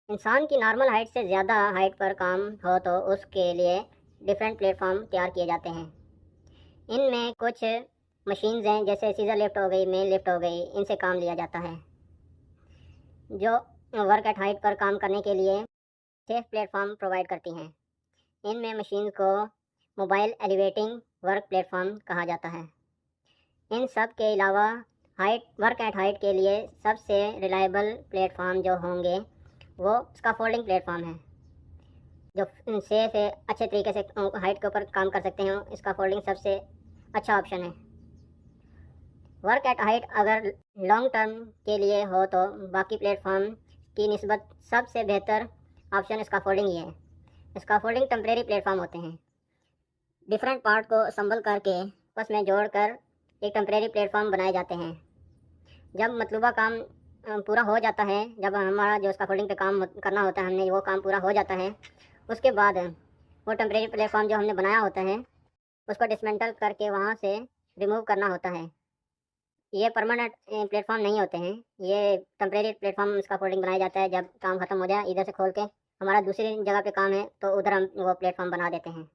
इंसान की normal height से ज़्यादा हाइट पर काम हो तो उसके लिए डिफरेंट प्लेटफॉर्म तैयार किए जाते हैं। इनमें कुछ मशीन्स हैं, जैसे सीजर लिफ्ट हो गई, मेन लिफ्ट हो गई, इनसे काम लिया जाता है, जो वर्क एट हाइट पर काम करने के लिए सेफ प्लेटफॉर्म प्रोवाइड करती हैं। इनमें मशीन को मोबाइल एलिवेटिंग वर्क प्लेटफॉर्म कहा जाता है। इन सब के अलावा हाइट वर्क एट हाइट के लिए सबसे रिलायबल प्लेटफॉर्म जो होंगे वो स्काफोल्डिंग प्लेटफॉर्म है, जो सेफ है, अच्छे तरीके से हाइट के ऊपर काम कर सकते हैं। स्काफोल्डिंग सबसे अच्छा ऑप्शन है। वर्क एट हाइट अगर लॉन्ग टर्म के लिए हो तो बाकी प्लेटफॉर्म की निस्बत सबसे बेहतर ऑप्शन स्काफोल्डिंग ही है। स्काफोल्डिंग टेम्परेरी प्लेटफॉर्म होते हैं, डिफरेंट पार्ट को असम्बल करके आपस में जोड़कर एक टेम्परेरी प्लेटफॉर्म बनाए जाते हैं। जब मतलूबा काम पूरा हो जाता है, जब हमारा जो स्काफोल्डिंग पे काम करना होता है, हमने वो काम पूरा हो जाता है, उसके बाद वो टेम्परेरी प्लेटफॉर्म जो हमने बनाया होता है उसको डिसमेंटल करके वहाँ से रिमूव करना होता है। ये परमानेंट प्लेटफॉर्म नहीं होते हैं, ये टेम्परेरी प्लेटफॉर्म स्काफोल्डिंग बनाया जाता है। जब काम ख़त्म हो जाए, इधर से खोल के हमारा दूसरी जगह पे काम है तो उधर हम वो प्लेटफॉर्म बना देते हैं।